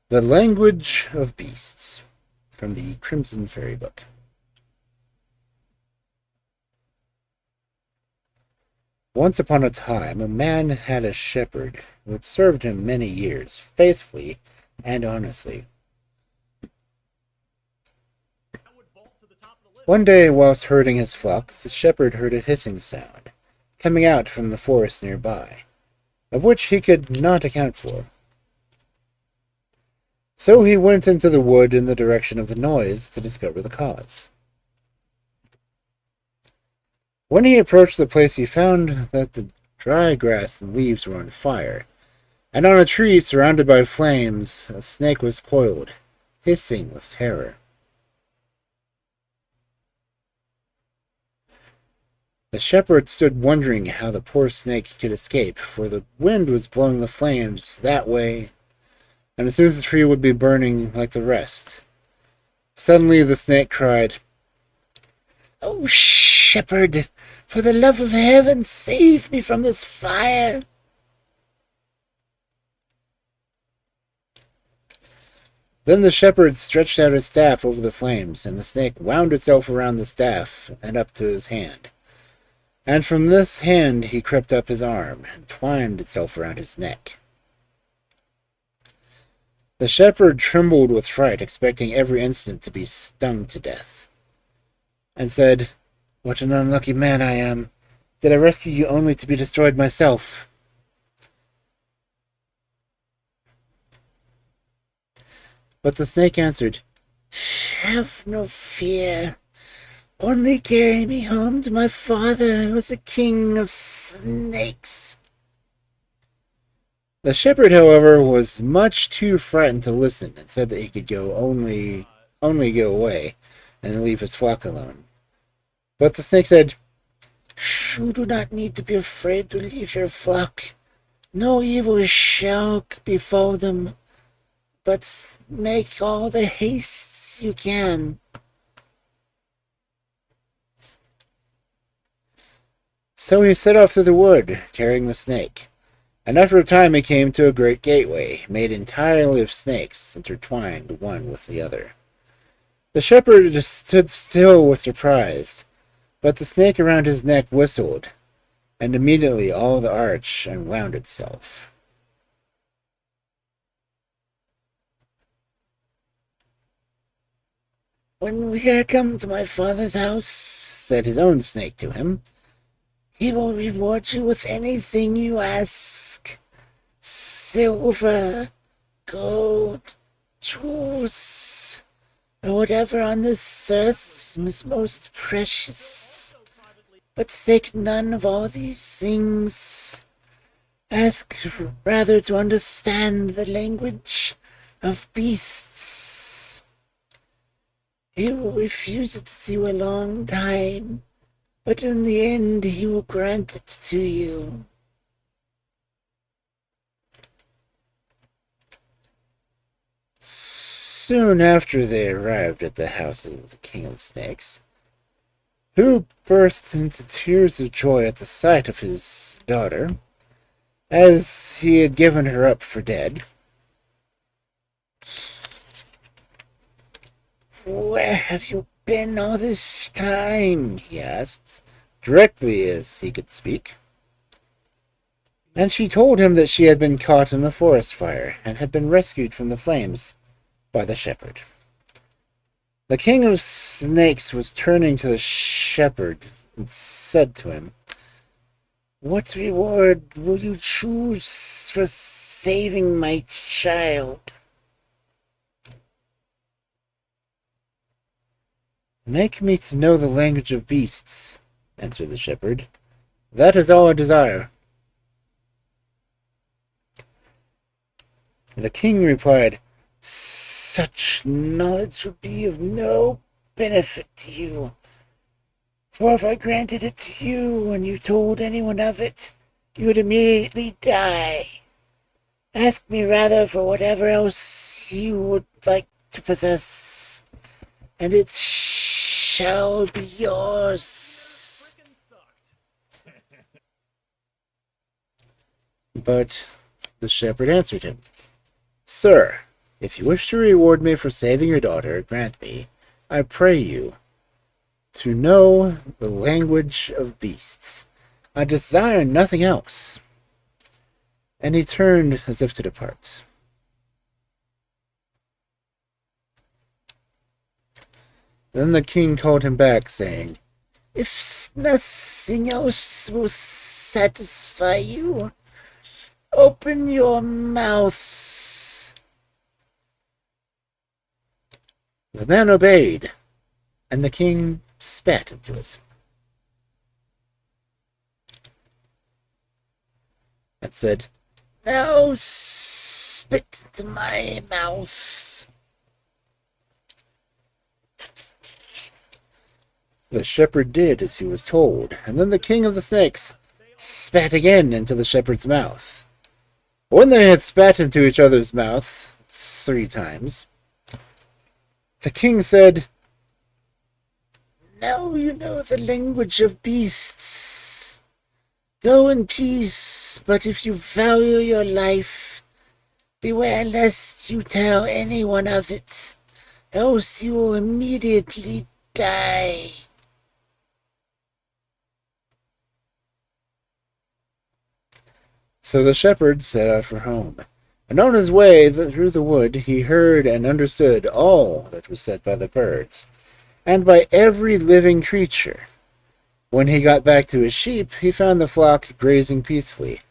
The Language of Beasts, from the Crimson Fairy book. Once upon a time, a man had a shepherd who had served him many years, faithfully and honestly. One day, whilst herding his flock, the shepherd heard a hissing sound, coming out from the forest nearby, of which he could not account for. So he went into the wood in the direction of the noise to discover the cause. When he approached the place, he found that the dry grass and leaves were on fire, and on a tree surrounded by flames a snake was coiled, hissing with terror. The shepherd stood wondering how the poor snake could escape, for the wind was blowing the flames that way, and as soon as the tree would be burning like the rest. Suddenly the snake cried, "Oh, shepherd, for the love of heaven, save me from this fire!" Then the shepherd stretched out his staff over the flames, and the snake wound itself around the staff and up to his hand. And from this hand he crept up his arm, and twined itself around his neck. The shepherd trembled with fright, expecting every instant to be stung to death, and said, "What an unlucky man I am! Did I rescue you only to be destroyed myself?" But the snake answered, "Have no fear. Only carry me home to my father, who is a king of snakes." The shepherd, however, was much too frightened to listen, and said that he could only go away and leave his flock alone. But the snake said, "You do not need to be afraid to leave your flock. No evil shall befall them, but make all the haste you can." So he set off through the wood, carrying the snake, and after a time he came to a great gateway, made entirely of snakes, intertwined one with the other. The shepherd stood still with surprise, but the snake around his neck whistled, and immediately all the arch unwound itself. "When we are come to my father's house," said his own snake to him, "he will reward you with anything you ask. Silver, gold, jewels, or whatever on this earth is most precious. But take none of all these things. Ask rather to understand the language of beasts. He will refuse it to you a long time, but in the end he will grant it to you." Soon after they arrived at the house of the King of Snakes, who burst into tears of joy at the sight of his daughter, as he had given her up for dead. "Where have you been all this time?" he asked, directly as he could speak. And she told him that she had been caught in the forest fire, and had been rescued from the flames by the shepherd. The King of Snakes was turning to the shepherd and said to him, "What reward will you choose for saving my child?" "Make me to know the language of beasts," answered the shepherd. "That is all I desire." The king replied, "Such knowledge would be of no benefit to you, for if I granted it to you and you told anyone of it, you would immediately die. Ask me rather for whatever else you would like to possess, and it shall be yours." But the shepherd answered him, Sir, if you wish to reward me for saving your daughter, grant me, I pray you, to know the language of beasts. I desire nothing else. And he turned as if to depart. Then the king called him back, saying, If nothing else will satisfy you, open your mouth. The man obeyed, and the king spat into it. And said, Now spit into my mouth. The shepherd did as he was told, and then the king of the snakes spat again into the shepherd's mouth. When they had spat into each other's mouth 3 times, the king said, Now you know the language of beasts. Go in peace, but if you value your life, beware lest you tell anyone of it, else you will immediately die. So the shepherd set out for home, and on his way through the wood he heard and understood all that was said by the birds, and by every living creature. When he got back to his sheep, he found the flock grazing peacefully,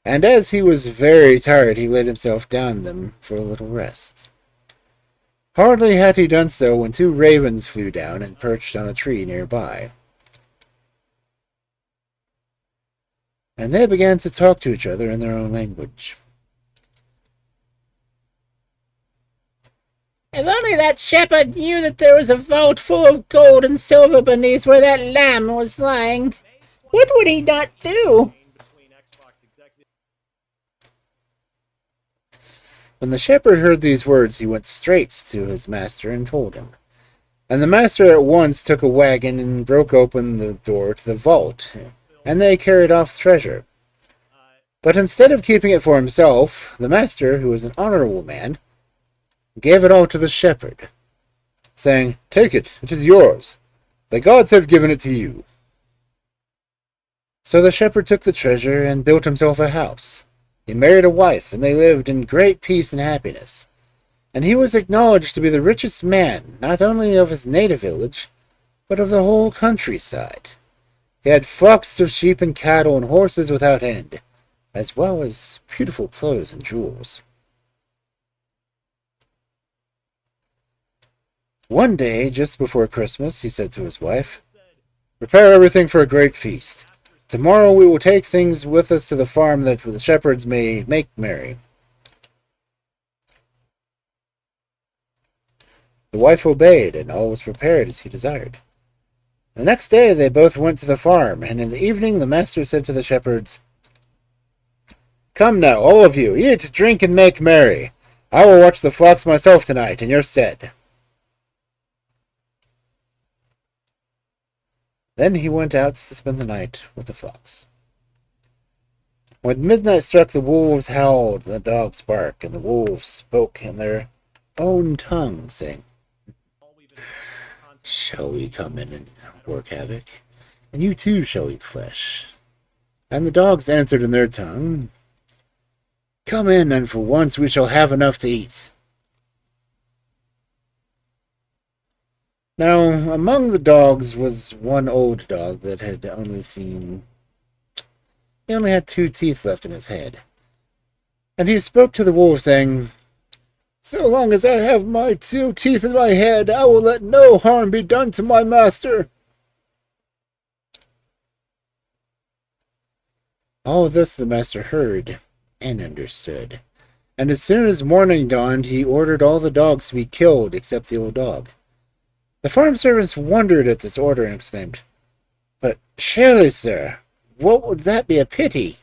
and as he was very tired, he laid himself down them for a little rest. Hardly had he done so when 2 ravens flew down and perched on a tree nearby. And they began to talk to each other in their own language. If only that shepherd knew that there was a vault full of gold and silver beneath where that lamb was lying, what would he not do? When the shepherd heard these words, he went straight to his master and told him. And the master at once took a wagon and broke open the door to the vault, and they carried off the treasure. But instead of keeping it for himself, the master, who was an honorable man, gave it all to the shepherd, saying, Take it, it is yours. The gods have given it to you. So the shepherd took the treasure and built himself a house. He married a wife, and they lived in great peace and happiness. And he was acknowledged to be the richest man, not only of his native village, but of the whole countryside. He had flocks of sheep and cattle and horses without end, as well as beautiful clothes and jewels. One day, just before Christmas, he said to his wife, Prepare everything for a great feast. Tomorrow we will take things with us to the farm that the shepherds may make merry. The wife obeyed, and all was prepared as he desired. The next day they both went to the farm, and in the evening the master said to the shepherds, Come now, all of you, eat, drink, and make merry. I will watch the flocks myself tonight in your stead. Then he went out to spend the night with the flocks. When midnight struck, the wolves howled, the dogs barked, and the wolves spoke in their own tongue, saying, Shall we come in and work havoc? And you too shall eat flesh. And the dogs answered in their tongue, Come in, and for once we shall have enough to eat. Now, among the dogs was one old dog that had he only had 2 teeth left in his head. And he spoke to the wolf, saying, So long as I have my 2 teeth in my head, I will let no harm be done to my master. All this the master heard and understood. And as soon as morning dawned, he ordered all the dogs to be killed except the old dog. The farm servants wondered at this order and exclaimed, But surely, sir, what would that be a pity?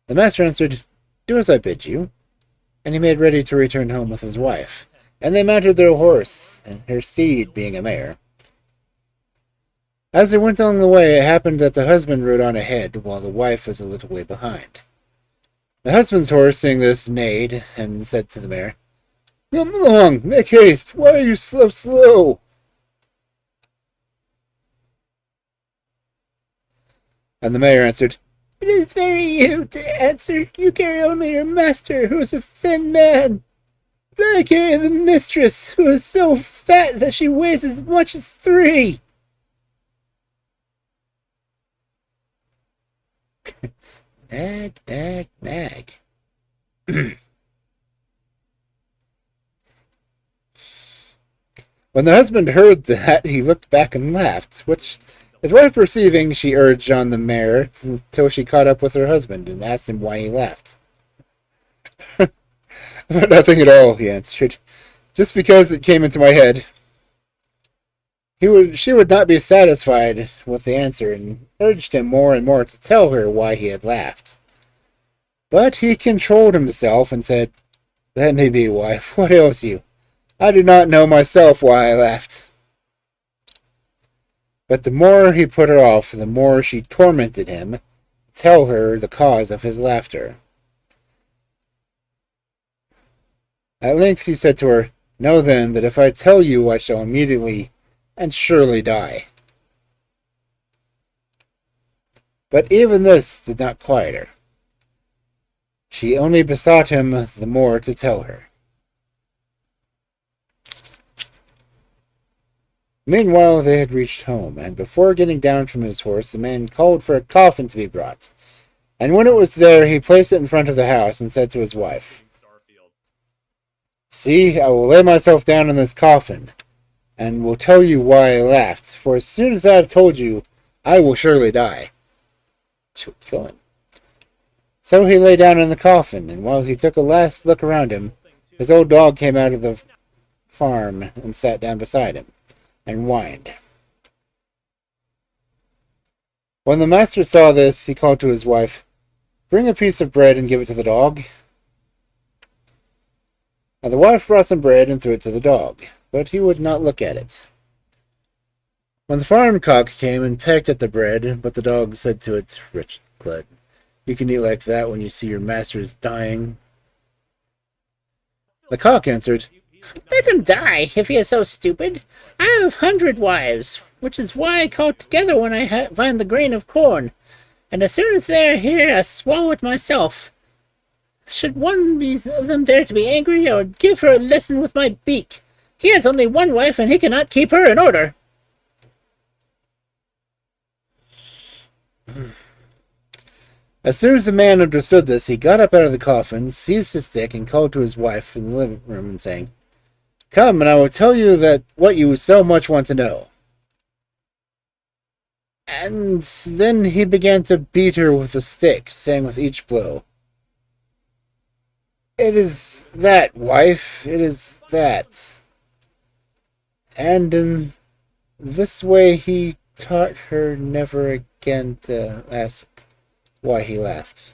The master answered, Do as I bid you. And he made ready to return home with his wife. And they mounted their horse, and her steed being a mare. As they went along the way, it happened that the husband rode on ahead, while the wife was a little way behind. The husband's horse, seeing this, neighed, and said to the mare, "Come along, make haste. Why are you so slow?" And the mare answered, "It is very you to answer. You carry only your master, who is a thin man. But I carry the mistress, who is so fat that she weighs as much as 3. Nag, nag, nag. When the husband heard that, he looked back and laughed, which his wife perceiving, she urged on the mare till she caught up with her husband and asked him why he laughed. "Nothing at all," he answered. "Just because it came into my head." She would not be satisfied with the answer and urged him more and more to tell her why he had laughed. But he controlled himself and said, "Let me be, wife. What ails you? I do not know myself why I laughed." But the more he put her off, the more she tormented him to tell her the cause of his laughter. At length he said to her, "Know then that if I tell you, I shall immediately and surely die." But even this did not quiet her. She only besought him the more to tell her. Meanwhile they had reached home, and before getting down from his horse, the man called for a coffin to be brought. And when it was there, he placed it in front of the house and said to his wife, "See, I will lay myself down in this coffin, and will tell you why I laughed, for as soon as I have told you, I will surely die." She would kill him. So he lay down in the coffin, and while he took a last look around him, his old dog came out of the farm and sat down beside him, and whined. When the master saw this, he called to his wife, "Bring a piece of bread and give it to the dog." And the wife brought some bread and threw it to the dog, but he would not look at it. When the farm cock came and pecked at the bread, but the dog said to it, "Wretched glutton, you can eat like that when you see your master is dying." The cock answered, "Let him die, if he is so stupid. I have 100 wives, which is why I call together when I find the grain of corn, and as soon as they are here I swallow it myself. Should one of them dare to be angry, I would give her a lesson with my beak. He has only one wife, and he cannot keep her in order." As soon as the man understood this, he got up out of the coffin, seized his stick, and called to his wife in the living room, and saying, "Come, and I will tell you what you so much want to know." And then he began to beat her with the stick, saying with each blow, "It is that, wife, it is that." And in this way he taught her never again to ask why he laughed.